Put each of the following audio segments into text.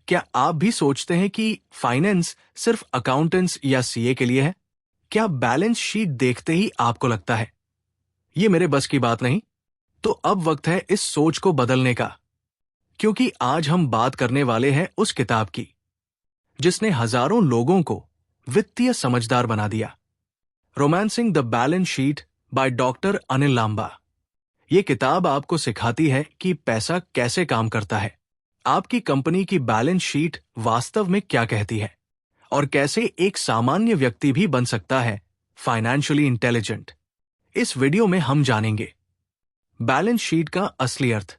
क्या आप भी सोचते हैं कि फाइनेंस सिर्फ अकाउंटेंट्स या सीए के लिए है? क्या बैलेंस शीट देखते ही आपको लगता है ये मेरे बस की बात नहीं? तो अब वक्त है इस सोच को बदलने का, क्योंकि आज हम बात करने वाले हैं उस किताब की जिसने हजारों लोगों को वित्तीय समझदार बना दिया। Romancing the balance sheet by doctor Anil Lamba. ये किताब आपको सिखाती है कि पैसा कैसे काम करता है, आपकी कंपनी की बैलेंस शीट वास्तव में क्या कहती है और कैसे एक सामान्य व्यक्ति भी बन सकता है फाइनेंशियली इंटेलिजेंट। इस वीडियो में हम जानेंगे बैलेंस शीट का असली अर्थ,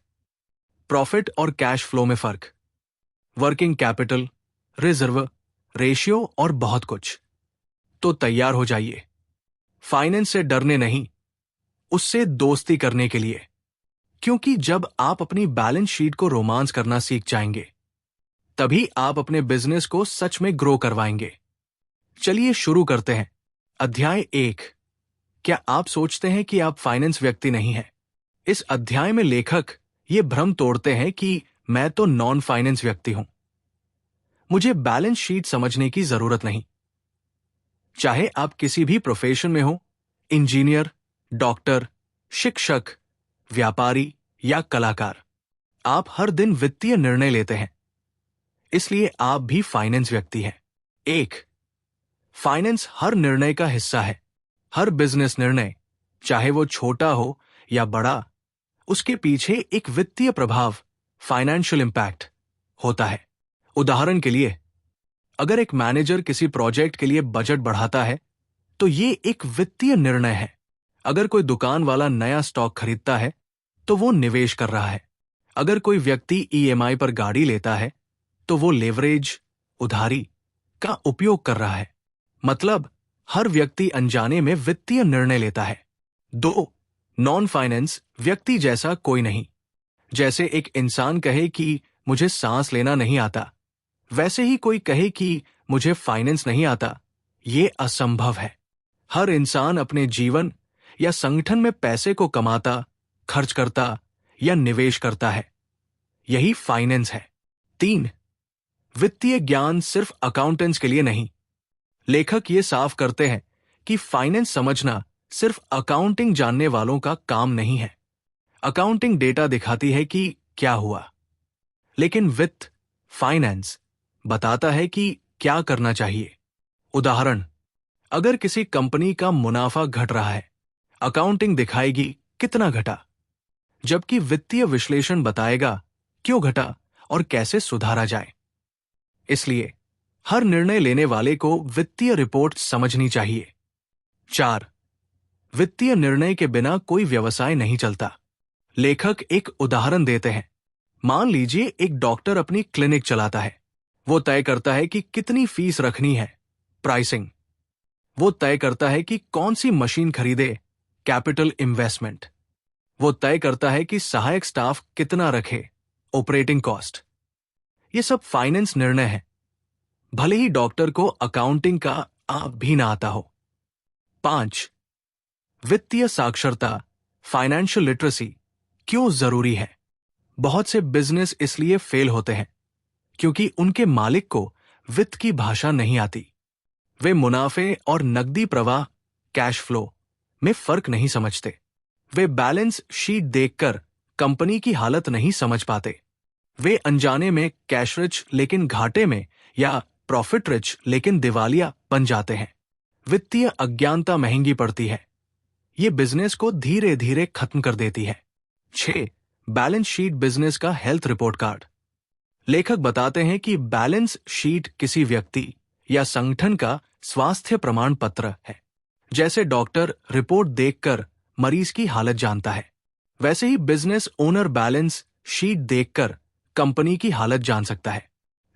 प्रॉफिट और कैश फ्लो में फर्क, वर्किंग कैपिटल, रिजर्व, रेशियो और बहुत कुछ। तो तैयार हो जाइए, फाइनेंस से डरने नहीं, उससे दोस्ती करने के लिए। क्योंकि जब आप अपनी बैलेंस शीट को रोमांस करना सीख जाएंगे, तभी आप अपने बिजनेस को सच में ग्रो करवाएंगे। चलिए शुरू करते हैं। अध्याय 1। क्या आप सोचते हैं कि आप फाइनेंस व्यक्ति नहीं हैं? इस अध्याय में लेखक ये भ्रम तोड़ते हैं कि मैं तो नॉन फाइनेंस व्यक्ति हूं, मुझे बैलेंस शीट समझने की जरूरत नहीं। चाहे आप किसी भी प्रोफेशन में हो, इंजीनियर, डॉक्टर, शिक्षक, व्यापारी या कलाकार, आप हर दिन वित्तीय निर्णय लेते हैं, इसलिए आप भी फाइनेंस व्यक्ति हैं। 1. फाइनेंस हर निर्णय का हिस्सा है। हर बिजनेस निर्णय, चाहे वो छोटा हो या बड़ा, उसके पीछे एक वित्तीय प्रभाव, फाइनेंशियल इंपैक्ट होता है। उदाहरण के लिए, अगर एक मैनेजर किसी प्रोजेक्ट के लिए बजट बढ़ाता है, तो ये एक वित्तीय निर्णय है। अगर कोई दुकान वाला नया स्टॉक खरीदता है, तो वो निवेश कर रहा है। अगर कोई व्यक्ति ईएमआई पर गाड़ी लेता है, तो वो लेवरेज, उधारी का उपयोग कर रहा है। मतलब हर व्यक्ति अनजाने में वित्तीय निर्णय लेता है। 2. नॉन फाइनेंस व्यक्ति जैसा कोई नहीं। जैसे एक इंसान कहे कि मुझे सांस लेना नहीं आता, वैसे ही कोई कहे कि मुझे फाइनेंस नहीं आता। ये असंभव है। हर इंसान अपने जीवन या संगठन में पैसे को कमाता, खर्च करता या निवेश करता है। यही फाइनेंस है। 3. वित्तीय ज्ञान सिर्फ अकाउंटेंट्स के लिए नहीं। लेखक ये साफ करते हैं कि फाइनेंस समझना सिर्फ अकाउंटिंग जानने वालों का काम नहीं है। अकाउंटिंग डेटा दिखाती है कि क्या हुआ, लेकिन वित्त, फाइनेंस बताता है कि क्या करना चाहिए। उदाहरण, अगर किसी कंपनी का मुनाफा घट रहा है, अकाउंटिंग दिखाएगी कितना घटा, जबकि वित्तीय विश्लेषण बताएगा क्यों घटा और कैसे सुधारा जाए। इसलिए हर निर्णय लेने वाले को वित्तीय रिपोर्ट समझनी चाहिए। 4. वित्तीय निर्णय के बिना कोई व्यवसाय नहीं चलता। लेखक एक उदाहरण देते हैं। मान लीजिए एक डॉक्टर अपनी क्लिनिक चलाता है। वो तय करता है कि कितनी फीस रखनी है, प्राइसिंग। वो तय करता है कि कौन सी मशीन खरीदे, कैपिटल इन्वेस्टमेंट। वो तय करता है कि सहायक स्टाफ कितना रखे, ऑपरेटिंग कॉस्ट। ये सब फाइनेंस निर्णय है, भले ही डॉक्टर को अकाउंटिंग का आप भी ना आता हो। 5. वित्तीय साक्षरता, फाइनेंशियल लिटरेसी क्यों जरूरी है? बहुत से बिजनेस इसलिए फेल होते हैं क्योंकि उनके मालिक को वित्त की भाषा नहीं आती। वे मुनाफे और नकदी प्रवाह, कैश फ्लो में फर्क नहीं समझते। वे बैलेंस शीट देखकर कंपनी की हालत नहीं समझ पाते। वे अनजाने में कैश रिच लेकिन घाटे में या प्रॉफिट रिच लेकिन दिवालिया बन जाते हैं। वित्तीय अज्ञानता महंगी पड़ती है। ये बिजनेस को धीरे धीरे खत्म कर देती है। 6. बैलेंस शीट बिजनेस का हेल्थ रिपोर्ट कार्ड। लेखक बताते हैं कि बैलेंस शीट किसी व्यक्ति या संगठन का स्वास्थ्य प्रमाण पत्र है। जैसे डॉक्टर रिपोर्ट देखकर मरीज की हालत जानता है, वैसे ही बिजनेस ओनर बैलेंस शीट देखकर कंपनी की हालत जान सकता है।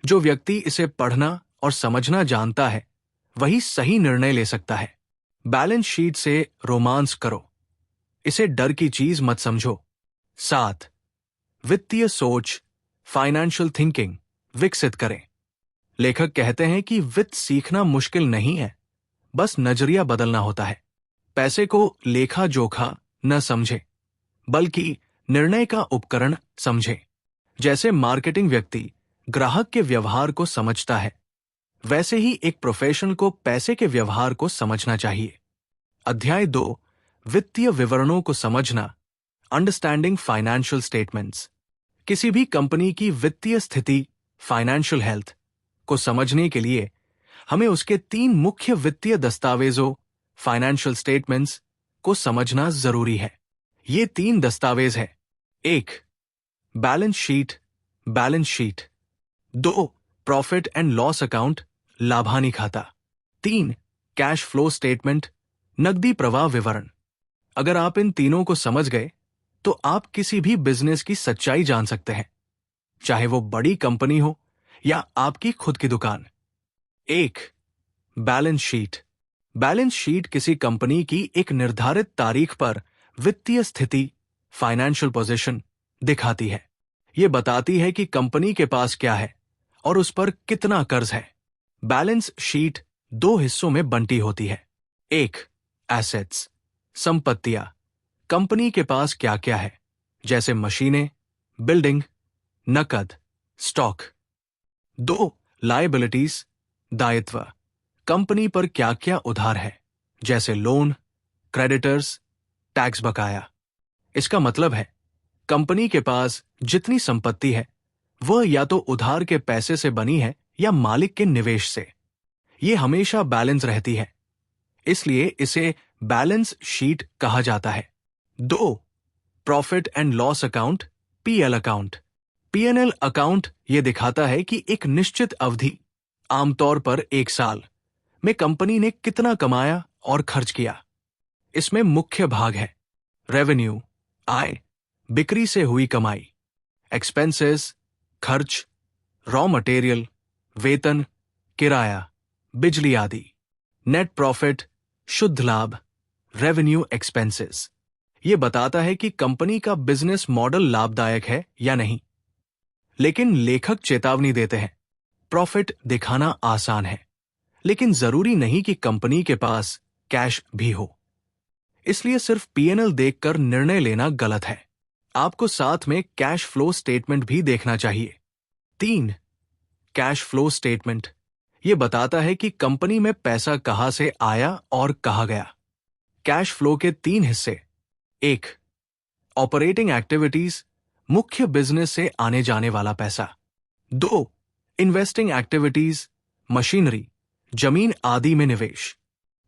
जो व्यक्ति इसे पढ़ना और समझना जानता है, वही सही निर्णय ले सकता है। बैलेंस शीट से रोमांस करो, इसे डर की चीज मत समझो। 7. वित्तीय सोच, फाइनेंशियल थिंकिंग विकसित करें। लेखक कहते हैं कि वित्त सीखना मुश्किल नहीं है, बस नजरिया बदलना होता है। पैसे को लेखा जोखा न समझे, बल्कि निर्णय का उपकरण समझे। जैसे मार्केटिंग व्यक्ति ग्राहक के व्यवहार को समझता है, वैसे ही एक प्रोफेशनल को पैसे के व्यवहार को समझना चाहिए। अध्याय 2, वित्तीय विवरणों को समझना, अंडरस्टैंडिंग फाइनेंशियल स्टेटमेंट्स। किसी भी कंपनी की वित्तीय स्थिति, फाइनेंशियल हेल्थ को समझने के लिए हमें उसके 3 मुख्य वित्तीय दस्तावेजों, फाइनेंशियल स्टेटमेंट्स को समझना जरूरी है। ये 3 दस्तावेज हैं। 1. Balance sheet. 2. Profit and loss account, लाभानी खाता। 3. कैश फ्लो स्टेटमेंट, नकदी प्रवाह विवरण। अगर आप इन तीनों को समझ गए तो आप किसी भी बिजनेस की सच्चाई जान सकते हैं, चाहे वो बड़ी कंपनी हो या आपकी खुद की दुकान। 1. बैलेंस शीट किसी कंपनी की एक निर्धारित तारीख पर वित्तीय स्थिति, फाइनेंशियल पोजीशन दिखाती है। ये बताती है कि कंपनी के पास क्या है और उस पर कितना कर्ज है। बैलेंस शीट 2 हिस्सों में बंटी होती है। 1. एसेट्स, संपत्तियां, कंपनी के पास क्या क्या है, जैसे मशीनें, बिल्डिंग, नकद, स्टॉक। 2. लायबिलिटीज, दायित्व, कंपनी पर क्या क्या उधार है, जैसे लोन, क्रेडिटर्स, टैक्स बकाया। इसका मतलब है कंपनी के पास जितनी संपत्ति है वह या तो उधार के पैसे से बनी है या मालिक के निवेश से। यह हमेशा बैलेंस रहती है, इसलिए इसे बैलेंस शीट कहा जाता है। 2. Profit and loss account, PL account. PNL account यह दिखाता है कि एक निश्चित अवधि, आमतौर पर 1 साल में कंपनी ने कितना कमाया और खर्च किया। इसमें मुख्य भाग है रेवेन्यू, आय, बिक्री से हुई कमाई, एक्सपेंसेस, खर्च, रॉ मटेरियल, वेतन, किराया, बिजली आदि, नेट प्रॉफिट, शुद्ध लाभ, रेवेन्यू एक्सपेंसेस। यह बताता है कि कंपनी का बिजनेस मॉडल लाभदायक है या नहीं। लेकिन लेखक चेतावनी देते हैं, प्रॉफिट दिखाना आसान है, लेकिन जरूरी नहीं कि कंपनी के पास कैश भी हो। इसलिए सिर्फ पीएनएल देखकर निर्णय लेना गलत है। आपको साथ में कैश फ्लो स्टेटमेंट भी देखना चाहिए। 3. कैश फ्लो स्टेटमेंट यह बताता है कि कंपनी में पैसा कहां से आया और कहां गया। कैश फ्लो के 3 हिस्से। 1. ऑपरेटिंग एक्टिविटीज, मुख्य बिजनेस से आने जाने वाला पैसा। 2. इन्वेस्टिंग एक्टिविटीज, मशीनरी, जमीन आदि में निवेश।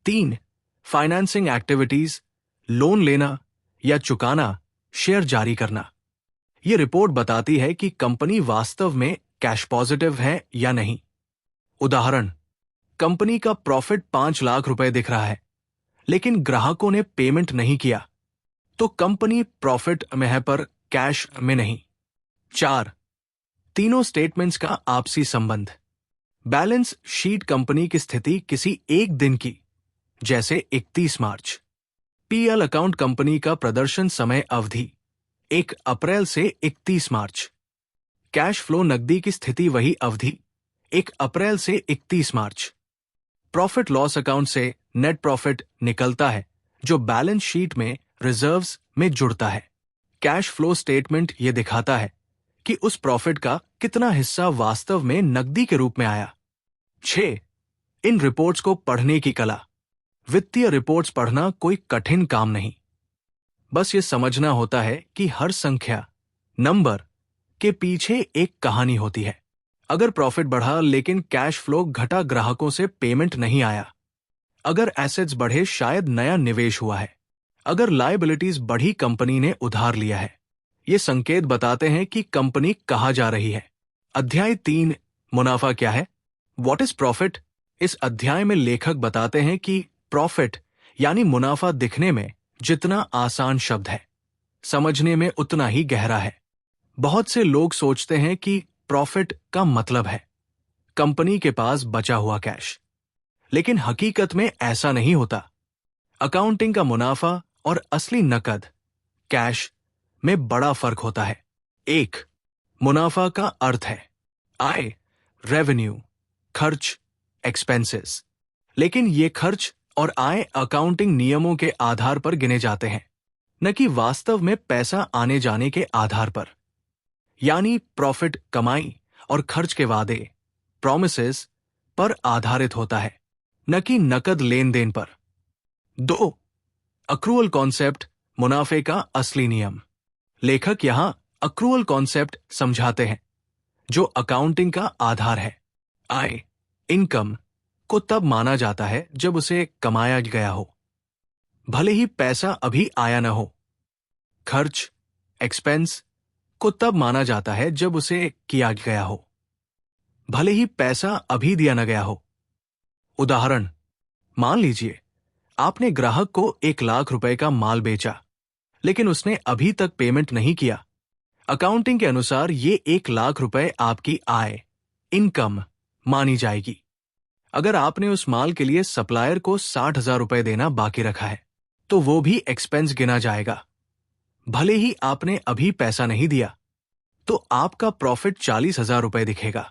3. फाइनेंसिंग एक्टिविटीज, लोन लेना या चुकाना, शेयर जारी करना। यह रिपोर्ट बताती है कि कंपनी वास्तव में कैश पॉजिटिव है या नहीं। उदाहरण, कंपनी का प्रॉफिट 5 लाख रुपए दिख रहा है, लेकिन ग्राहकों ने पेमेंट नहीं किया, तो कंपनी प्रॉफिट में है पर कैश में नहीं। 4. तीनों स्टेटमेंट्स का आपसी संबंध। बैलेंस शीट कंपनी की स्थिति किसी एक दिन की, जैसे 31 मार्च। पीएल अकाउंट कंपनी का प्रदर्शन समय अवधि 1 अप्रैल से 31 मार्च। कैश फ्लो नकदी की स्थिति वही अवधि 1 अप्रैल से 31 मार्च। प्रॉफिट लॉस अकाउंट से नेट प्रॉफिट निकलता है, जो बैलेंस शीट में रिजर्व्स में जुड़ता है। कैश फ्लो स्टेटमेंट यह दिखाता है कि उस प्रॉफिट का कितना हिस्सा वास्तव में नकदी के रूप में आया। 6. इन रिपोर्ट्स को पढ़ने की कला। वित्तीय रिपोर्ट्स पढ़ना कोई कठिन काम नहीं, बस ये समझना होता है कि हर संख्या, नंबर के पीछे एक कहानी होती है। अगर प्रॉफिट बढ़ा लेकिन कैश फ्लो घटा, ग्राहकों से पेमेंट नहीं आया। अगर एसेट्स बढ़े, शायद नया निवेश हुआ है। अगर लायबिलिटीज बढ़ी, कंपनी ने उधार लिया है। ये संकेत बताते हैं कि कंपनी कहां जा रही है। अध्याय 3, मुनाफा क्या है? What is profit? इस अध्याय में लेखक बताते हैं कि प्रॉफिट यानी मुनाफा दिखने में जितना आसान शब्द है, समझने में उतना ही गहरा है। बहुत से लोग सोचते हैं कि प्रॉफिट का मतलब है कंपनी के पास बचा हुआ कैश, लेकिन हकीकत में ऐसा नहीं होता। अकाउंटिंग का मुनाफा और असली नकद, कैश में बड़ा फर्क होता है। 1. मुनाफा का अर्थ है आय, रेवेन्यू, खर्च, एक्सपेंसेस। लेकिन ये खर्च और आय अकाउंटिंग नियमों के आधार पर गिने जाते हैं, न कि वास्तव में पैसा आने जाने के आधार पर। यानी प्रॉफिट कमाई और खर्च के वादे प्रोमिसेस पर आधारित होता है, न कि नकद लेन देन पर। 2. अक्रूअल कॉन्सेप्ट, मुनाफे का असली नियम। लेखक यहां अक्रूअल कॉन्सेप्ट समझाते हैं, जो अकाउंटिंग का आधार है। आय, इनकम को तब माना जाता है जब उसे कमाया गया हो, भले ही पैसा अभी आया न हो। खर्च, एक्सपेंस को तब माना जाता है जब उसे किया गया हो, भले ही पैसा अभी दिया न गया हो। उदाहरण, मान लीजिए आपने ग्राहक को 1,00,000 रुपए का माल बेचा, लेकिन उसने अभी तक पेमेंट नहीं किया। अकाउंटिंग के अनुसार ये 1,00,000 रुपए आपकी आय, इनकम मानी जाएगी। अगर आपने उस माल के लिए सप्लायर को 60,000 रुपए देना बाकी रखा है, तो वो भी एक्सपेंस गिना जाएगा। भले ही आपने अभी पैसा नहीं दिया, तो आपका प्रॉफिट 40,000 रुपए दिखेगा,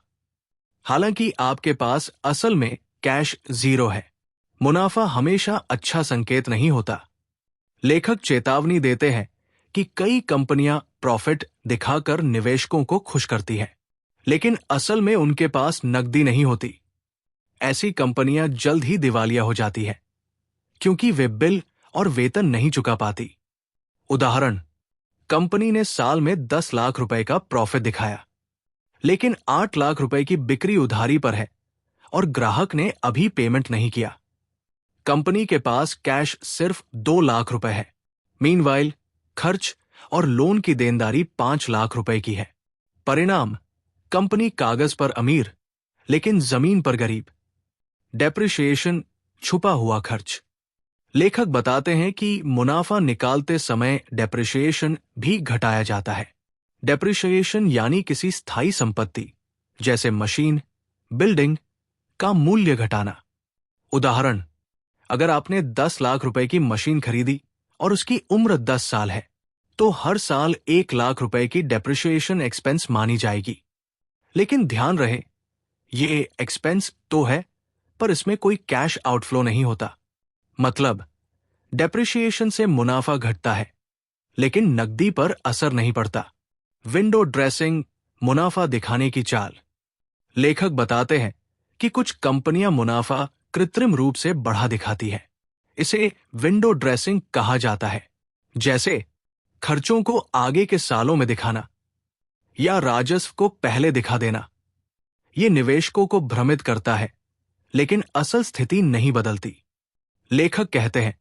हालांकि आपके पास असल में कैश जीरो है। मुनाफा हमेशा अच्छा संकेत नहीं होता। लेखक चेतावनी देते हैं कि कई कंपनियां प्रॉफिट दिखाकर निवेशकों को खुश करती हैं, लेकिन असल में उनके पास नकदी नहीं होती। ऐसी कंपनियां जल्द ही दिवालिया हो जाती हैं, क्योंकि वे बिल और वेतन नहीं चुका पाती। उदाहरण, कंपनी ने साल में 10 लाख रुपए का प्रॉफिट दिखाया, लेकिन 8 लाख रुपए की बिक्री उधारी पर है और ग्राहक ने अभी पेमेंट नहीं किया। कंपनी के पास कैश सिर्फ 2 लाख रुपए है। मीनवाइल खर्च और लोन की देनदारी 5 लाख रुपए की है। परिणाम, कंपनी कागज पर अमीर, लेकिन जमीन पर गरीब। डेप्रिसिएशन, छुपा हुआ खर्च। लेखक बताते हैं कि मुनाफा निकालते समय डेप्रिसिएशन भी घटाया जाता है। डेप्रिसिएशन यानी किसी स्थायी संपत्ति, जैसे मशीन, बिल्डिंग का मूल्य घटाना। उदाहरण, अगर आपने 10 लाख रुपए की मशीन खरीदी और उसकी उम्र 10 साल है, तो हर साल 1 लाख रुपए की डेप्रिसिएशन एक्सपेंस मानी जाएगी। लेकिन ध्यान रहे, ये एक्सपेंस तो है, पर इसमें कोई कैश आउटफ्लो नहीं होता। मतलब, डेप्रिसिएशन से मुनाफा घटता है, लेकिन नकदी पर असर नहीं पड़ता। विंडो ड्रेसिंग, मुनाफा दिखाने की चाल। लेखक बताते हैं कि कुछ कंपनियां मुनाफा कृत्रिम रूप से बढ़ा दिखाती है। इसे विंडो ड्रेसिंग कहा जाता है, जैसे खर्चों को आगे के सालों में दिखाना या राजस्व को पहले दिखा देना। ये निवेशकों को भ्रमित करता है, लेकिन असल स्थिति नहीं बदलती। लेखक कहते हैं,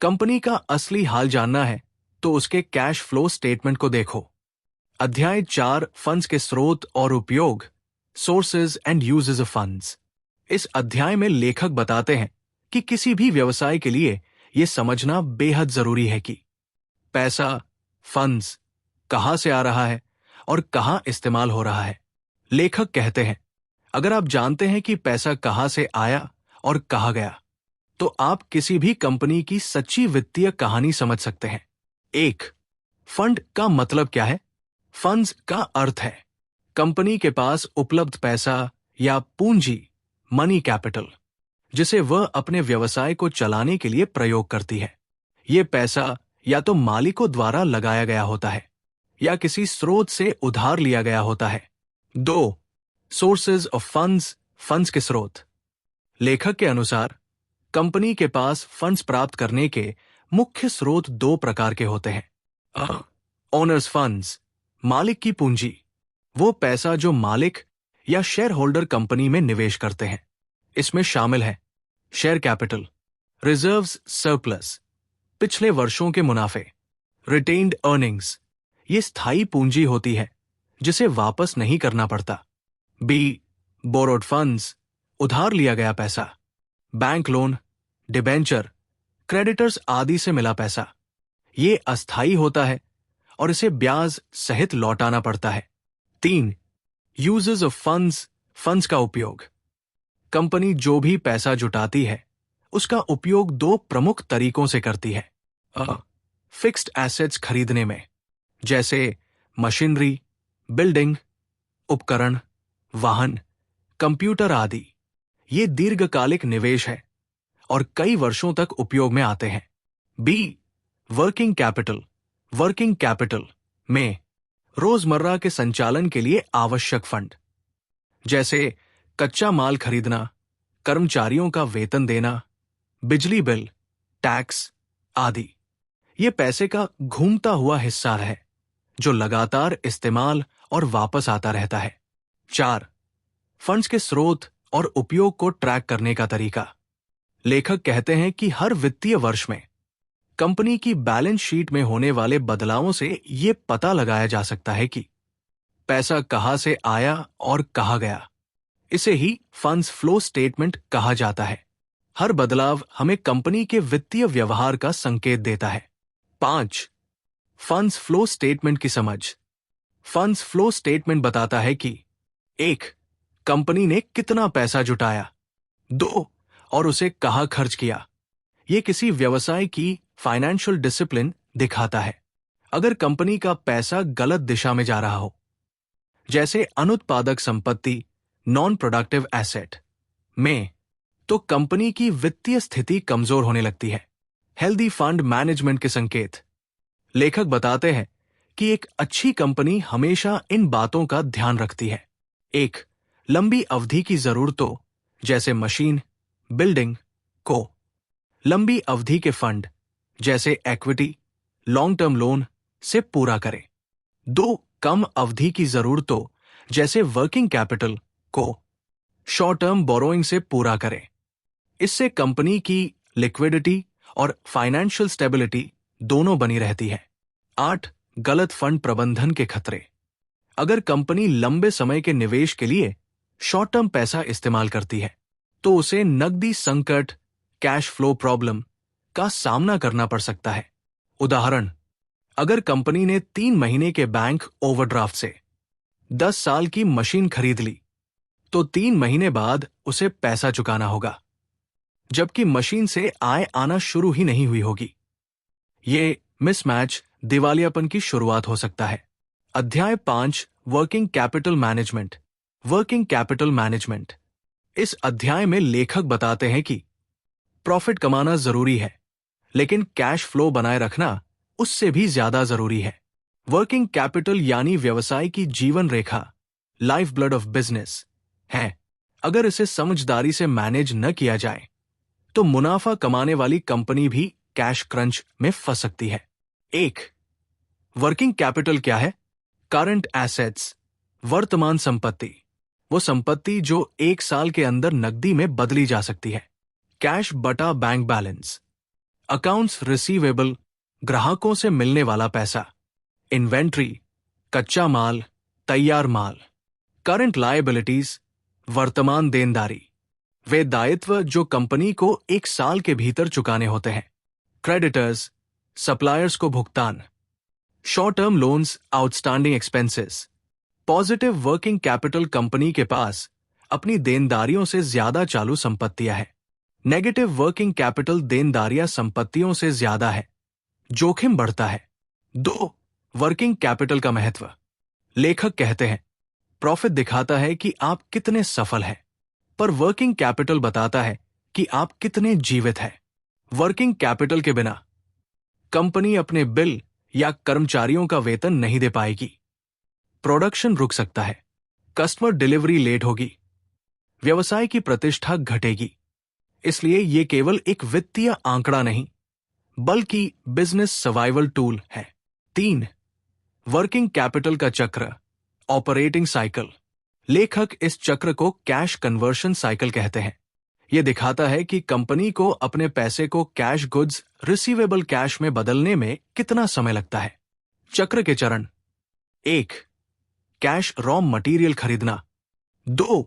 कंपनी का असली हाल जानना है तो उसके कैश फ्लो स्टेटमेंट को देखो। अध्याय 4, फंड्स के स्रोत और उपयोग, sources and uses of funds. इस अध्याय में लेखक बताते हैं कि किसी भी व्यवसाय के लिए यह समझना बेहद जरूरी है कि पैसा, फंड्स कहां से आ रहा है और कहां इस्तेमाल हो रहा है। लेखक कहते हैं, अगर आप जानते हैं कि पैसा कहां से आया और कहां गया, तो आप किसी भी कंपनी की सच्ची वित्तीय कहानी समझ सकते हैं। 1. फंड का मतलब क्या है? फंड्स का अर्थ है कंपनी के पास उपलब्ध पैसा या पूंजी, मनी कैपिटल, जिसे वह अपने व्यवसाय को चलाने के लिए प्रयोग करती है। यह पैसा या तो मालिकों द्वारा लगाया गया होता है या किसी स्रोत से उधार लिया गया होता है। 2. सोर्सेज ऑफ फंड्स, फंड्स के स्रोत। लेखक के अनुसार कंपनी के पास फंड्स प्राप्त करने के मुख्य स्रोत 2 प्रकार के होते हैं। ओनर्स फंड्स, मालिक की पूंजी, वो पैसा जो मालिक या शेयर होल्डर कंपनी में निवेश करते हैं। इसमें शामिल है शेयर कैपिटल, रिजर्व्स, सरप्लस, पिछले वर्षों के मुनाफे, रिटेन्ड अर्निंग्स, ये स्थायी पूंजी होती है जिसे वापस नहीं करना पड़ता। बी. बोरोड फंड्स, उधार लिया गया पैसा, बैंक लोन, डिबेंचर, क्रेडिटर्स आदि से मिला पैसा। ये अस्थायी होता है और इसे ब्याज सहित लौटाना पड़ता है। 3. यूजेस ऑफ फंड्स, फंड्स का उपयोग। कंपनी जो भी पैसा जुटाती है उसका उपयोग 2 प्रमुख तरीकों से करती है। फिक्स्ड एसेट्स खरीदने में, जैसे मशीनरी, बिल्डिंग, उपकरण, वाहन, कंप्यूटर आदि। ये दीर्घकालिक निवेश है और कई वर्षों तक उपयोग में आते हैं। B. Working capital, working capital में रोजमर्रा के संचालन के लिए आवश्यक फंड, जैसे कच्चा माल खरीदना, कर्मचारियों का वेतन देना, बिजली बिल, टैक्स आदि। ये पैसे का घूमता हुआ हिस्सा है जो लगातार इस्तेमाल और वापस आता रहता है। 4. फंड्स के स्रोत और उपयोग को ट्रैक करने का तरीका। लेखक कहते हैं कि हर वित्तीय वर्ष में कंपनी की बैलेंस शीट में होने वाले बदलावों से यह पता लगाया जा सकता है कि पैसा कहां से आया और कहां गया। इसे ही फंड्स फ्लो स्टेटमेंट कहा जाता है। हर बदलाव हमें कंपनी के वित्तीय व्यवहार का संकेत देता है। 5. फंड्स फ्लो स्टेटमेंट की समझ। फंड्स फ्लो स्टेटमेंट बताता है कि 1. कंपनी ने कितना पैसा जुटाया, 2. और उसे कहां खर्च किया। यह किसी व्यवसाय की फाइनेंशियल डिसिप्लिन दिखाता है। अगर कंपनी का पैसा गलत दिशा में जा रहा हो, जैसे अनुत्पादक संपत्ति, नॉन प्रोडक्टिव एसेट में, तो कंपनी की वित्तीय स्थिति कमजोर होने लगती है। हेल्दी फंड मैनेजमेंट के संकेत। लेखक बताते हैं कि एक अच्छी कंपनी हमेशा इन बातों का ध्यान रखती है। 1. लंबी अवधि की जरूरतों जैसे मशीन, बिल्डिंग को लंबी अवधि के फंड जैसे इक्विटी, लॉन्ग टर्म लोन से पूरा करें। 2. कम अवधि की जरूरतों जैसे वर्किंग कैपिटल को शॉर्ट टर्म बोरोइंग से पूरा करें। इससे कंपनी की लिक्विडिटी और फाइनेंशियल स्टेबिलिटी दोनों बनी रहती है। 8. गलत फंड प्रबंधन के खतरे। अगर कंपनी लंबे समय के निवेश के लिए शॉर्ट टर्म पैसा इस्तेमाल करती है, तो उसे नकदी संकट, कैश फ्लो प्रॉब्लम का सामना करना पड़ सकता है। उदाहरण, अगर कंपनी ने 3 महीने के बैंक ओवरड्राफ्ट से 10 साल की मशीन खरीद ली, तो 3 महीने बाद उसे पैसा चुकाना होगा, जबकि मशीन से आय आना शुरू ही नहीं हुई होगी। ये मिसमैच दिवालियापन की शुरुआत हो सकता है। अध्याय 5 working capital management. Working capital management. इस अध्याय में लेखक बताते हैं कि प्रॉफिट कमाना जरूरी है, लेकिन कैश फ्लो बनाए रखना उससे भी ज्यादा जरूरी है। वर्किंग कैपिटल यानी व्यवसाय की जीवन रेखा, लाइफ ब्लड ऑफ बिजनेस है। अगर इसे समझदारी से मैनेज न किया जाए, तो मुनाफा कमाने वाली कंपनी भी कैश क्रंच में फंस सकती है। 1. वर्किंग कैपिटल क्या है? करंट एसेट्स, वर्तमान संपत्ति, वो संपत्ति जो 1 साल के अंदर नकदी में बदली जा सकती है। कैश बटा बैंक बैलेंस। अकाउंट्स रिसीवेबल, ग्राहकों से मिलने वाला पैसा। इन्वेंट्री, कच्चा माल, तैयार माल। करंट लायबिलिटीज, वर्तमान देनदारी, वे दायित्व जो कंपनी को 1 साल के भीतर चुकाने होते हैं। क्रेडिटर्स, सप्लायर्स को भुगतान। Short term loans, outstanding expenses. Positive working capital company के पास अपनी देनदारियों से ज्यादा चालू संपत्तियां हैं। नेगेटिव वर्किंग कैपिटल देनदारियां संपत्तियों से ज्यादा है, जोखिम बढ़ता है। 2. वर्किंग कैपिटल का महत्व। लेखक कहते हैं, प्रॉफिट दिखाता है कि आप कितने सफल हैं, पर वर्किंग कैपिटल बताता है कि आप कितने जीवित हैं। वर्किंग कैपिटल के बिना कंपनी अपने बिल या कर्मचारियों का वेतन नहीं दे पाएगी, प्रोडक्शन रुक सकता है, कस्टमर डिलीवरी लेट होगी, व्यवसाय की प्रतिष्ठा घटेगी। इसलिए यह केवल एक वित्तीय आंकड़ा नहीं, बल्कि बिजनेस सर्वाइवल टूल है। 3. वर्किंग कैपिटल का चक्र, ऑपरेटिंग साइकिल। लेखक इस चक्र को कैश कन्वर्शन साइकिल कहते हैं। यह दिखाता है कि कंपनी को अपने पैसे को कैश गुड्स रिसीवेबल कैश में बदलने में कितना समय लगता है। चक्र के चरण। 1. कैश रॉ मटेरियल खरीदना। 2.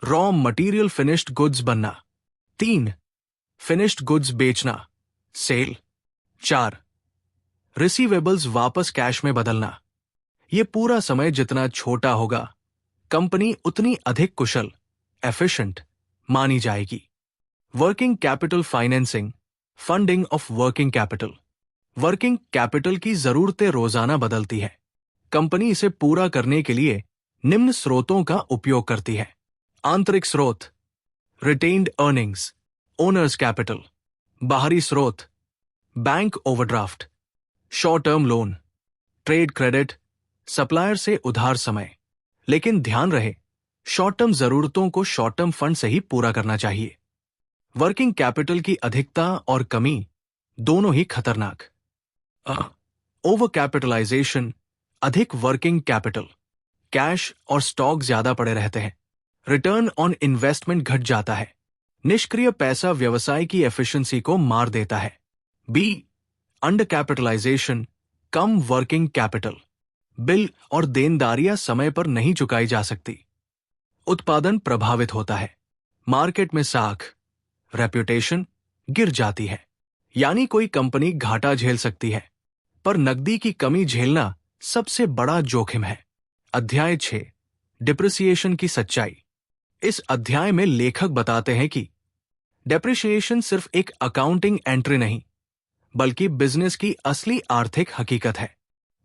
रॉ मटेरियल फिनिश्ड गुड्स बनना। 3. फिनिश्ड गुड्स बेचना, सेल। 4. रिसीवेबल्स वापस कैश में बदलना। यह पूरा समय जितना छोटा होगा, कंपनी उतनी अधिक कुशल, एफिशिएंट मानी जाएगी। Working capital financing, funding of working capital. Working capital की जरूरतें रोजाना बदलती है। कंपनी इसे पूरा करने के लिए निम्न स्रोतों का उपयोग करती है। आंतरिक स्रोत, रिटेन्ड अर्निंग्स, ओनर्स कैपिटल। बाहरी स्रोत, bank overdraft, short term loan, trade credit, supplier से उधार समय। लेकिन ध्यान रहे, शॉर्ट टर्म जरूरतों को शॉर्ट टर्म फंड से ही पूरा करना चाहिए। वर्किंग कैपिटल की अधिकता और कमी दोनों ही खतरनाक। ओवर कैपिटलाइजेशन, अधिक वर्किंग कैपिटल, कैश और स्टॉक ज्यादा पड़े रहते हैं, रिटर्न ऑन इन्वेस्टमेंट घट जाता है। निष्क्रिय पैसा व्यवसाय की एफिशिएंसी को मार देता है। बी, अंडर कैपिटलाइजेशन, कम वर्किंग कैपिटल, बिल और देनदारियां समय पर नहीं चुकाई जा सकती, उत्पादन प्रभावित होता है, मार्केट में साख, रेप्यूटेशन गिर जाती है। यानी कोई कंपनी घाटा झेल सकती है, पर नकदी की कमी झेलना सबसे बड़ा जोखिम है। अध्याय 6, डिप्रिसिएशन की सच्चाई। इस अध्याय में लेखक बताते हैं कि डेप्रिसिएशन सिर्फ एक अकाउंटिंग एंट्री नहीं, बल्कि बिजनेस की असली आर्थिक हकीकत है।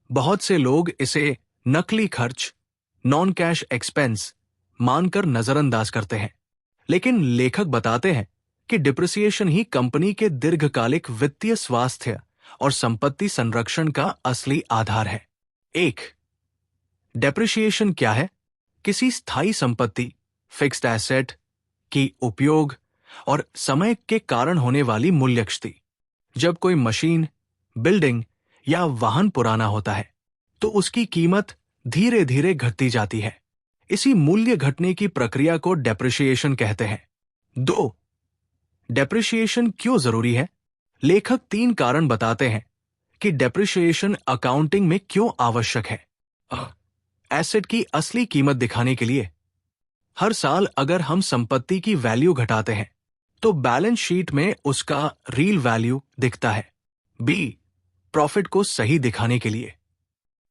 बहुत से लोग इसे नकली खर्च, नॉन कैश एक्सपेंस मानकर नजरअंदाज करते हैं, लेकिन लेखक बताते हैं कि डिप्रिसिएशन ही कंपनी के दीर्घकालिक वित्तीय स्वास्थ्य और संपत्ति संरक्षण का असली आधार है। 1. डेप्रिसिएशन क्या है? किसी स्थायी संपत्ति, फिक्स्ड एसेट की उपयोग और समय के कारण होने वाली मूल्य क्षति। जब कोई मशीन, बिल्डिंग या वाहन पुराना होता है, तो उसकी कीमत धीरे धीरे घटती जाती है। इसी मूल्य घटने की प्रक्रिया को डेप्रिसिएशन कहते हैं। 2. डेप्रिसिएशन क्यों जरूरी है? लेखक 3 कारण बताते हैं कि डेप्रिसिएशन अकाउंटिंग में क्यों आवश्यक है। एसेट की असली कीमत दिखाने के लिए। हर साल अगर हम संपत्ति की वैल्यू घटाते हैं, तो बैलेंस शीट में उसका रियल वैल्यू दिखता है। बी, प्रॉफिट को सही दिखाने के लिए।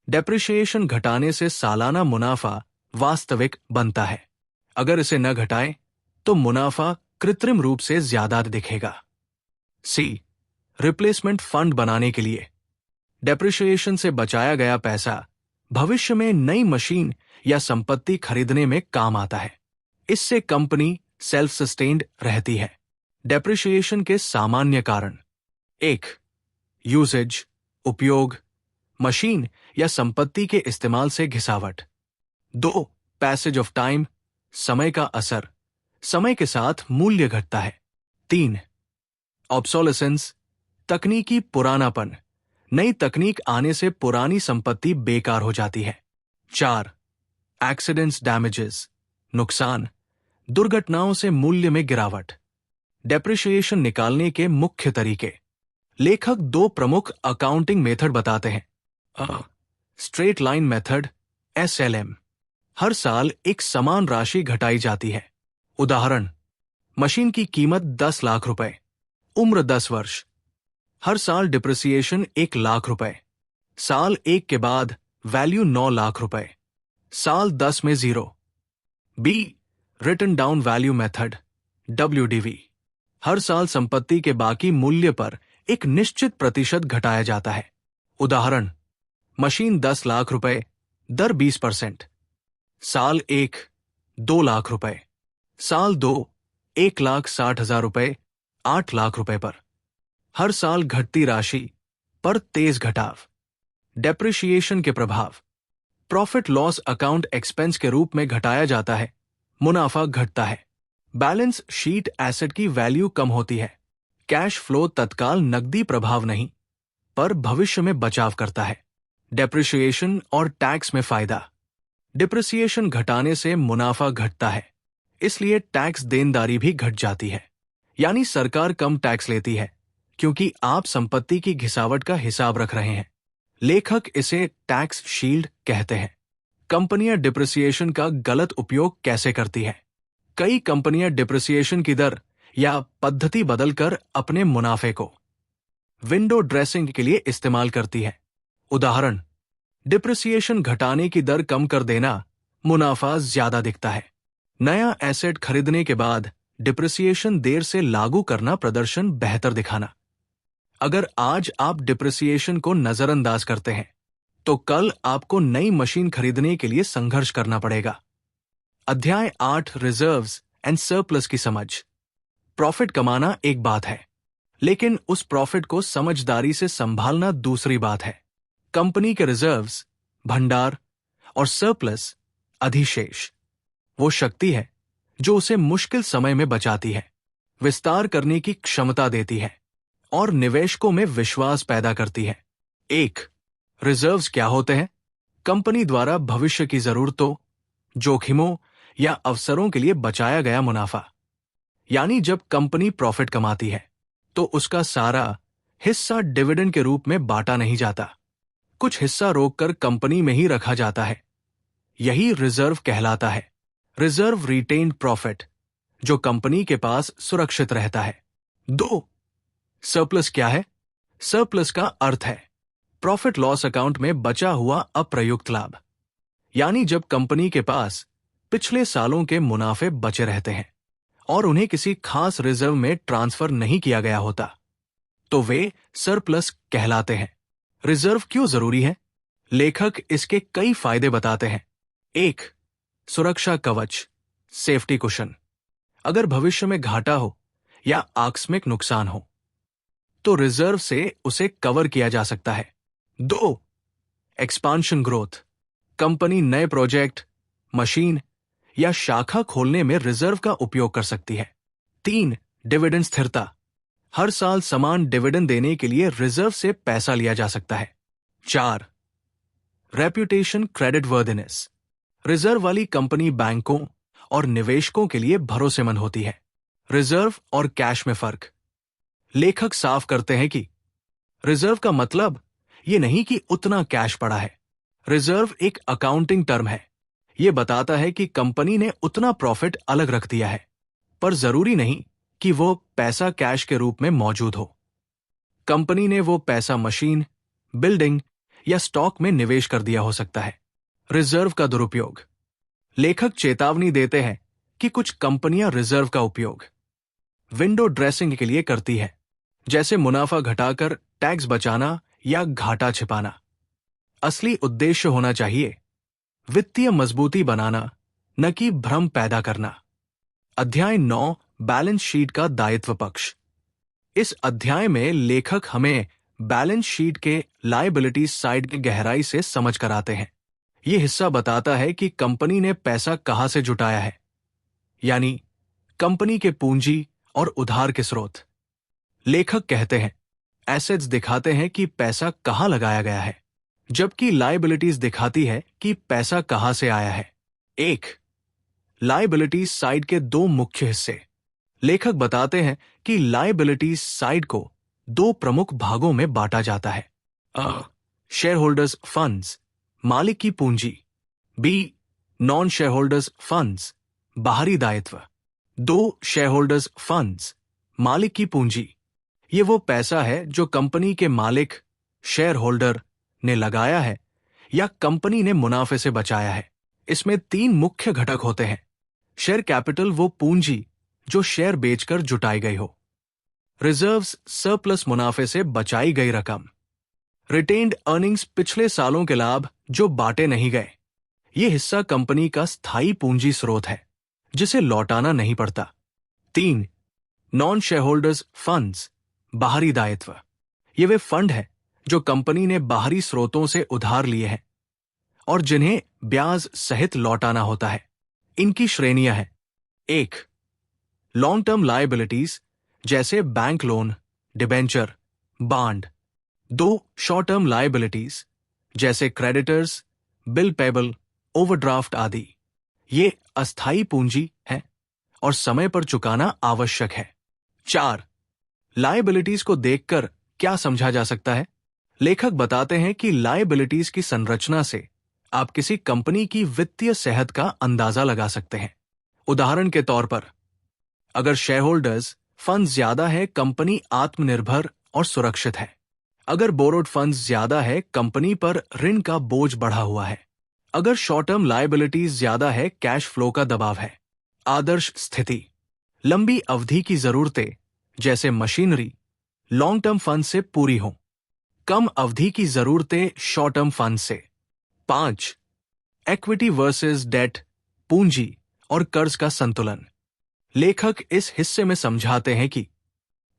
डेप्रिसिएशन घटाने से सालाना मुनाफा वास्तविक बनता है। अगर इसे न घटाएं, तो मुनाफा कृत्रिम रूप से ज्यादा दिखेगा। सी, रिप्लेसमेंट फंड बनाने के लिए। डेप्रिसिएशन से बचाया गया पैसा भविष्य में नई मशीन या संपत्ति खरीदने में काम आता है। इससे कंपनी सेल्फ सस्टेन्ड रहती है। डेप्रिसिएशन के सामान्य कारण। 1. यूसेज, उपयोग, मशीन या संपत्ति के इस्तेमाल से घिसावट। 2. पैसेज ऑफ टाइम, समय का असर, समय के साथ मूल्य घटता है। 3. ऑब्सोलेसेंस, तकनीकी पुरानापन, नई तकनीक आने से पुरानी संपत्ति बेकार हो जाती है। 4. एक्सीडेंट्स डैमेजेस, नुकसान, दुर्घटनाओं से मूल्य में गिरावट। डेप्रिसिएशन निकालने के मुख्य तरीके। लेखक 2 प्रमुख अकाउंटिंग मेथड बताते हैं। स्ट्रेट लाइन मेथड, SLM, हर साल एक समान राशि घटाई जाती है। उदाहरण, मशीन की कीमत 10 लाख रुपए, उम्र 10 वर्ष, हर साल डिप्रिसिएशन 1 लाख रुपए, साल 1 के बाद वैल्यू 9 लाख रुपए, साल 10 में 0। B, written down value method, WDV, हर साल संपत्ति के बाकी मूल्य पर एक निश्चित प्रतिशत घटाया जाता है। उदाहरण, मशीन 10 लाख रुपए, दर 20%, साल 1 2 लाख रुपए, साल 2 1,60,000 रुपए, 8 लाख रुपए पर, हर साल घटती राशि पर तेज घटाव। डेप्रिसिएशन के प्रभाव। प्रॉफिट लॉस अकाउंट एक्सपेंस के रूप में घटाया जाता है, मुनाफा घटता है। बैलेंस शीट एसेट की वैल्यू कम होती है। कैश फ्लो तत्काल नकदी प्रभाव नहीं, पर भविष्य में बचाव करता है। डेप्रिसिएशन और टैक्स में फायदा। डिप्रिसिएशन घटाने से मुनाफा घटता है, इसलिए टैक्स देनदारी भी घट जाती है। यानी सरकार कम टैक्स लेती है, क्योंकि आप संपत्ति की घिसावट का हिसाब रख रहे हैं। लेखक इसे टैक्स शील्ड कहते हैं। कंपनियां डिप्रिसिएशन का गलत उपयोग कैसे करती हैं? कई कंपनियां डिप्रिसिएशन की दर या पद्धति बदलकर अपने मुनाफे को विंडो ड्रेसिंग के लिए इस्तेमाल करती है। उदाहरण, डिप्रिसिएशन घटाने की दर कम कर देना, मुनाफा ज्यादा दिखता है। नया एसेट खरीदने के बाद डिप्रिसिएशन देर से लागू करना, प्रदर्शन बेहतर दिखाना। अगर आज आप डिप्रिसिएशन को नजरअंदाज करते हैं, तो कल आपको नई मशीन खरीदने के लिए संघर्ष करना पड़ेगा। अध्याय 8, रिजर्व्स एंड सरप्लस की समझ। प्रॉफिट कमाना एक बात है, लेकिन उस प्रॉफिट को समझदारी से संभालना दूसरी बात है। कंपनी के रिजर्व्स, भंडार और सरप्लस, अधिशेष, वो शक्ति है जो उसे मुश्किल समय में बचाती है, विस्तार करने की क्षमता देती है और निवेशकों में विश्वास पैदा करती है। 1. रिजर्व्स क्या होते हैं? कंपनी द्वारा भविष्य की जरूरतों, जोखिमों या अवसरों के लिए बचाया गया मुनाफा। यानी जब कंपनी प्रॉफिट कमाती है तो उसका सारा हिस्सा डिविडेंड के रूप में बांटा नहीं जाता, कुछ हिस्सा रोककर कंपनी में ही रखा जाता है। यही रिजर्व कहलाता है। रिजर्व रिटेन्ड प्रॉफिट, जो कंपनी के पास सुरक्षित रहता है। 2. सरप्लस क्या है? सरप्लस का अर्थ है प्रॉफिट लॉस अकाउंट में बचा हुआ अप्रयुक्त लाभ। यानी जब कंपनी के पास पिछले सालों के मुनाफे बचे रहते हैं और उन्हें किसी खास रिजर्व में ट्रांसफर नहीं किया गया होता, तो वे सरप्लस कहलाते हैं। रिजर्व क्यों जरूरी है? लेखक इसके कई फायदे बताते हैं। 1. सुरक्षा कवच, सेफ्टी कुशन। अगर भविष्य में घाटा हो या आकस्मिक नुकसान हो तो रिजर्व से उसे कवर किया जा सकता है। 2. एक्सपांशन ग्रोथ, कंपनी नए प्रोजेक्ट, मशीन या शाखा खोलने में रिजर्व का उपयोग कर सकती है। 3. डिविडेंड स्थिरता, हर साल समान डिविडेंड देने के लिए रिजर्व से पैसा लिया जा सकता है। 4. रेप्यूटेशन क्रेडिट वर्दिनेस, रिजर्व वाली कंपनी बैंकों और निवेशकों के लिए भरोसेमंद होती है। रिजर्व और कैश में फर्क। लेखक साफ करते हैं कि रिजर्व का मतलब ये नहीं कि उतना कैश पड़ा है। रिजर्व एक अकाउंटिंग टर्म है। ये बताता है कि कंपनी ने उतना प्रॉफिट अलग रख दिया है, पर जरूरी नहीं कि वो पैसा कैश के रूप में मौजूद हो। कंपनी ने वो पैसा मशीन, बिल्डिंग या स्टॉक में निवेश कर दिया हो सकता है। रिजर्व का दुरुपयोग। लेखक चेतावनी देते हैं कि कुछ कंपनियां रिजर्व का उपयोग विंडो ड्रेसिंग के लिए करती है, जैसे मुनाफा घटाकर टैक्स बचाना या घाटा छिपाना। असली उद्देश्य होना चाहिए वित्तीय मजबूती बनाना, न कि भ्रम पैदा करना। अध्याय 9, बैलेंस शीट का दायित्व पक्ष। इस अध्याय में लेखक हमें बैलेंस शीट के लायबिलिटी साइड की गहराई से समझ कर आते हैं। यह हिस्सा बताता है कि कंपनी ने पैसा कहां से जुटाया है, यानी कंपनी के पूंजी और उधार के स्रोत। लेखक कहते हैं एसेट्स दिखाते हैं कि पैसा कहां लगाया गया है, जबकि लायबिलिटीज दिखाती है कि पैसा कहां से आया है। 1. लायबिलिटीज साइड के 2 मुख्य हिस्से। लेखक बताते हैं कि लायबिलिटीज साइड को 2 प्रमुख भागों में बांटा जाता है। शेयर होल्डर्स फंड्स, मालिक की पूंजी। B. Non share holders funds, बाहरी दायित्व। 2. शेयर होल्डर्स फंड्स, मालिक की पूंजी। ये वो पैसा है जो कंपनी के मालिक, शेयर होल्डर ने लगाया है या कंपनी ने मुनाफे से बचाया है। इसमें 3 मुख्य घटक होते हैं। शेयर कैपिटल वो पूंजी जो शेयर बेचकर जुटाई गई हो। रिजर्व्स सरप्लस मुनाफे से बचाई गई रकम। रिटेन्ड अर्निंग्स पिछले सालों के लाभ जो बांटे नहीं गए। ये हिस्सा कंपनी का स्थायी पूंजी स्रोत है जिसे लौटाना नहीं पड़ता। 3. नॉन शेयर होल्डर्स फंड्स, बाहरी दायित्व। ये वे फंड है जो कंपनी ने बाहरी स्रोतों से उधार लिए हैं और जिन्हें ब्याज सहित लौटाना होता है। इनकी श्रेणियां हैं। 1. लॉन्ग टर्म लायबिलिटीज जैसे bank loan, debenture, bond. 2. Short term liabilities जैसे क्रेडिटर्स, बिल पेबल, ओवरड्राफ्ट आदि। ये अस्थायी पूंजी है और समय पर चुकाना आवश्यक है। 4. लायबिलिटीज को देखकर क्या समझा जा सकता है? लेखक बताते हैं कि लायबिलिटीज की संरचना से आप किसी कंपनी की वित्तीय सेहत का अंदाजा लगा सकते हैं। उदाहरण के तौर पर, अगर शेयर होल्डर्स फंड ज्यादा है, कंपनी आत्मनिर्भर और सुरक्षित है। अगर बोरोड फंड्स ज्यादा है, कंपनी पर ऋण का बोझ बढ़ा हुआ है। अगर शॉर्ट टर्म लायबिलिटीज ज्यादा है, कैश फ्लो का दबाव है। आदर्श स्थिति, लंबी अवधि की जरूरतें जैसे मशीनरी लॉन्ग टर्म फंड से पूरी हों, कम अवधि की जरूरतें शॉर्ट टर्म फंड से। 5. इक्विटी वर्सेस डेट, पूंजी और कर्ज का संतुलन। लेखक इस हिस्से में समझाते हैं कि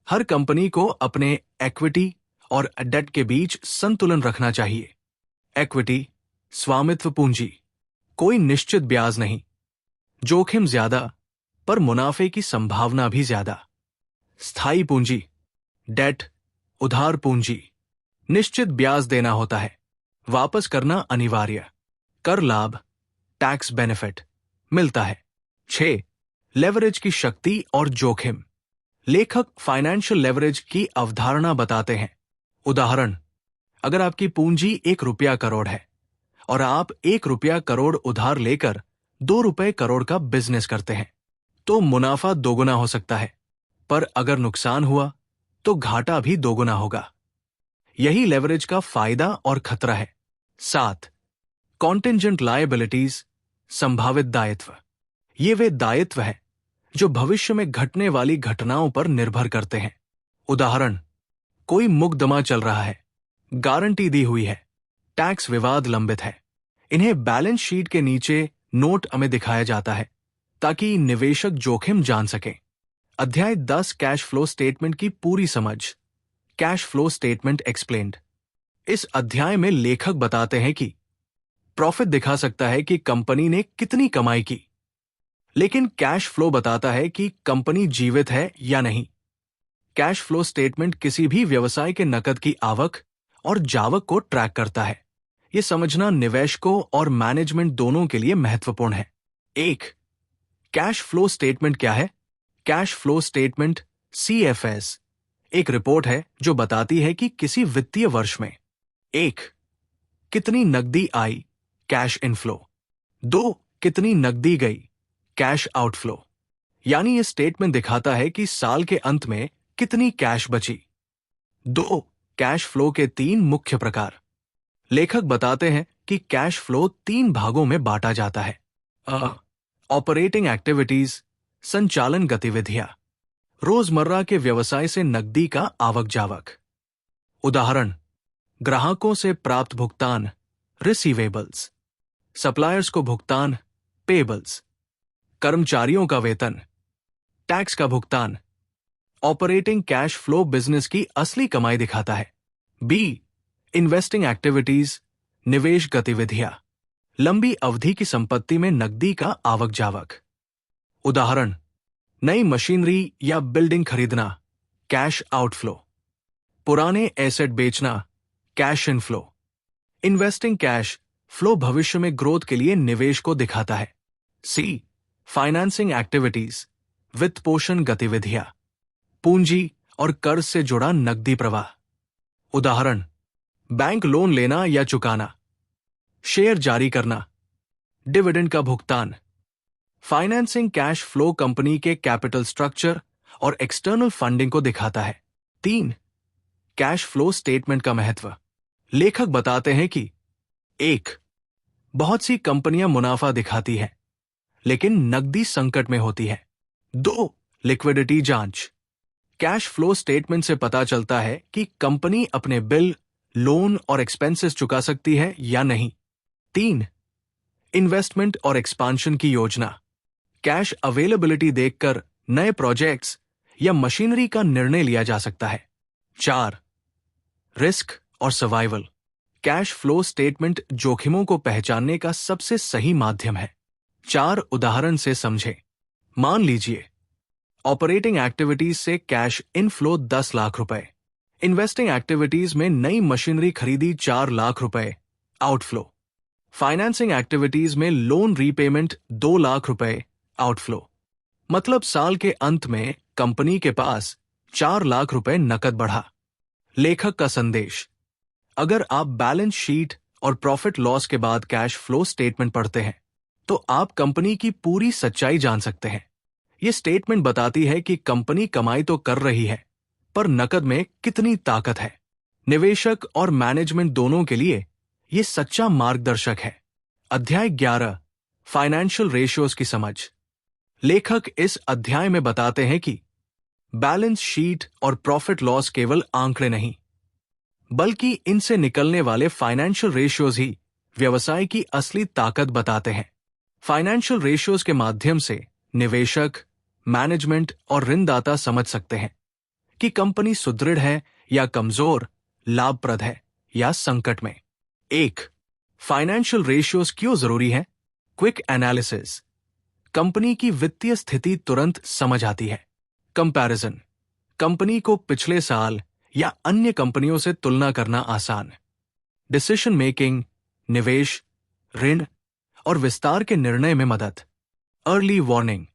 हर कंपनी को अपने इक्विटी और डेट के बीच संतुलन रखना चाहिए। इक्विटी, स्वामित्व पूंजी, कोई निश्चित ब्याज नहीं, जोखिम ज्यादा पर मुनाफे की संभावना भी ज्यादा। स्थायी पूंजी, डेट, उधार पूंजी, निश्चित ब्याज देना होता है, वापस करना अनिवार्य, कर लाभ, टैक्स बेनिफिट मिलता है। 6. लेवरेज की शक्ति और जोखिम। लेखक फाइनेंशियल लेवरेज की अवधारणा बताते हैं। उदाहरण, अगर आपकी पूंजी 1 रुपया करोड़ है और आप 1 रुपया करोड़ उधार लेकर 2 रुपए करोड़ का बिजनेस करते हैं, तो मुनाफा दोगुना हो सकता है, पर अगर नुकसान हुआ तो घाटा भी दोगुना होगा। यही लेवरेज का फायदा और खतरा है। 7. कॉन्टिंजेंट लायबिलिटीज, संभावित दायित्व। ये वे दायित्व हैं जो भविष्य में घटने वाली घटनाओं पर निर्भर करते हैं। उदाहरण, कोई मुकदमा चल रहा है, गारंटी दी हुई है, टैक्स विवाद लंबित है। इन्हें बैलेंस शीट के नीचे नोट में दिखाया जाता है ताकि निवेशक जोखिम जान सकें। अध्याय 10 कैश फ्लो स्टेटमेंट की पूरी समझ। Cash flow statement explained. इस अध्याय में लेखक बताते हैं कि प्रॉफिट दिखा सकता है कि कंपनी ने कितनी कमाई की, लेकिन कैश फ्लो बताता है कि कंपनी जीवित है या नहीं। कैश फ्लो स्टेटमेंट किसी भी व्यवसाय के नकद की आवक और जावक को ट्रैक करता है। यह समझना निवेशकों और मैनेजमेंट दोनों के लिए महत्वपूर्ण है। 1. कैश फ्लो स्टेटमेंट क्या है? कैश फ्लो स्टेटमेंट CFS एक रिपोर्ट है जो बताती है कि किसी वित्तीय वर्ष में 1. कितनी नकदी आई, कैश इनफ्लो। 2. कितनी नकदी गई, कैश आउटफ्लो। यानी ये स्टेटमेंट दिखाता है कि साल के अंत में कितनी कैश बची। 2. कैश फ्लो के 3 मुख्य प्रकार। लेखक बताते हैं कि कैश फ्लो 3 भागों में बांटा जाता है। ऑपरेटिंग एक्टिविटीज, संचालन गतिविधियां, रोजमर्रा के व्यवसाय से नकदी का आवक जावक। उदाहरण, ग्राहकों से प्राप्त भुगतान, रिसीवेबल्स, सप्लायर्स को भुगतान, पेबल्स, कर्मचारियों का वेतन, टैक्स का भुगतान। ऑपरेटिंग कैश फ्लो बिजनेस की असली कमाई दिखाता है। B. इन्वेस्टिंग एक्टिविटीज, निवेश गतिविधियां, लंबी अवधि की संपत्ति में नकदी का आवक जावक। उदाहरण, नई मशीनरी या बिल्डिंग खरीदना, कैश आउटफ्लो। पुराने एसेट बेचना, cash inflow. Investing cash flow भविष्य में ग्रोथ के लिए निवेश को दिखाता है। C. फाइनेंसिंग एक्टिविटीज, वित्त पोषण गतिविधियां, पूंजी और कर्ज से जुड़ा नकदी प्रवाह। उदाहरण, बैंक लोन लेना या चुकाना, शेयर जारी करना, डिविडेंड का भुगतान। फाइनेंसिंग कैश फ्लो कंपनी के कैपिटल स्ट्रक्चर और एक्सटर्नल फंडिंग को दिखाता है। 3. कैश फ्लो स्टेटमेंट का महत्व। लेखक बताते हैं कि 1. बहुत सी कंपनियां मुनाफा दिखाती हैं, लेकिन नकदी संकट में होती है। 2. लिक्विडिटी जांच। कैश फ्लो स्टेटमेंट से पता चलता है कि कंपनी अपने बिल, लोन और एक्सपेंसेस चुका सकती है या नहीं। 3. इन्वेस्टमेंट और एक्सपांशन की योजना। कैश अवेलेबिलिटी देखकर नए प्रोजेक्ट्स या मशीनरी का निर्णय लिया जा सकता है। 4. रिस्क और सर्वाइवल। कैश फ्लो स्टेटमेंट जोखिमों को पहचानने का सबसे सही माध्यम है। 4 उदाहरण से समझें। मान लीजिए, ऑपरेटिंग एक्टिविटीज से कैश इनफ्लो 10 लाख रुपए, इन्वेस्टिंग एक्टिविटीज में नई मशीनरी खरीदी 4 लाख रुपए, आउटफ्लो। फाइनेंसिंग एक्टिविटीज में लोन रीपेमेंट 2 लाख रुपए, आउटफ्लो। मतलब साल के अंत में कंपनी के पास 4 लाख रुपए नकद बढ़ा। लेखक का संदेश, अगर आप बैलेंस शीट और प्रॉफिट लॉस के बाद कैश फ्लो स्टेटमेंट पढ़ते हैं तो आप कंपनी की पूरी सच्चाई जान सकते हैं। यह स्टेटमेंट बताती है कि कंपनी कमाई तो कर रही है, पर नकद में कितनी ताकत है। निवेशक और मैनेजमेंट दोनों के लिए यह सच्चा मार्गदर्शक है। अध्याय 11 फाइनेंशियल रेशियोज की समझ। लेखक इस अध्याय में बताते हैं कि बैलेंस शीट और प्रॉफिट लॉस केवल आंकड़े नहीं, बल्कि इनसे निकलने वाले फाइनेंशियल रेशियोज ही व्यवसाय की असली ताकत बताते हैं। फाइनेंशियल रेशियोज के माध्यम से निवेशक, मैनेजमेंट और ऋणदाता समझ सकते हैं कि कंपनी सुदृढ़ है या कमजोर, लाभप्रद है या संकट में। 1. फाइनेंशियल रेशियोज क्यों जरूरी है? Quick analysis. कंपनी की वित्तीय स्थिति तुरंत समझ आती है। कंपैरिजन, कंपनी को पिछले साल या अन्य कंपनियों से तुलना करना आसान। डिसीजन मेकिंग, निवेश, ऋण और विस्तार के निर्णय में मदद। अर्ली वार्निंग,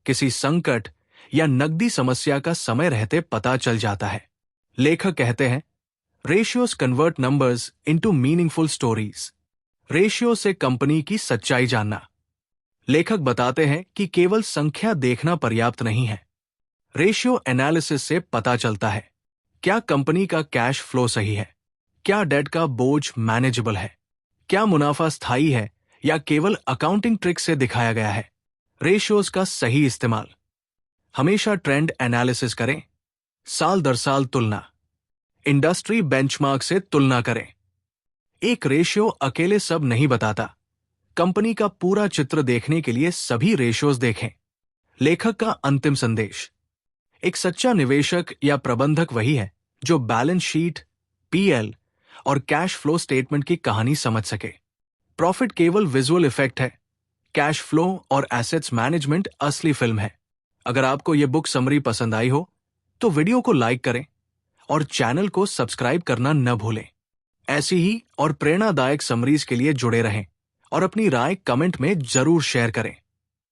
किसी संकट या नकदी समस्या का समय रहते पता चल जाता है। लेखक कहते हैं, ratios convert numbers into meaningful stories. Ratio से कंपनी की सच्चाई जानना। लेखक बताते हैं कि केवल संख्या देखना पर्याप्त नहीं है। रेशियो एनालिसिस से पता चलता है क्या कंपनी का कैश फ्लो सही है, क्या डेट का बोझ मैनेजेबल है, क्या मुनाफा स्थायी है या केवल अकाउंटिंग ट्रिक से दिखाया गया है। रेशियोज का सही इस्तेमाल। हमेशा ट्रेंड एनालिसिस करें, साल दर साल तुलना, इंडस्ट्री बेंचमार्क से तुलना करें। एक रेशियो अकेले सब नहीं बताता। कंपनी का पूरा चित्र देखने के लिए सभी रेशियोज देखें। लेखक का अंतिम संदेश, एक सच्चा निवेशक या प्रबंधक वही है जो बैलेंस शीट, पीएल और कैश फ्लो स्टेटमेंट की कहानी समझ सके। प्रॉफिट केवल विजुअल इफेक्ट है, कैश फ्लो और एसेट्स मैनेजमेंट असली फिल्म है। अगर आपको यह बुक समरी पसंद आई हो तो वीडियो को लाइक करें और चैनल को सब्सक्राइब करना न भूलें। ऐसी ही और प्रेरणादायक समरीज के लिए जुड़े रहें और अपनी राय कमेंट में जरूर शेयर करें।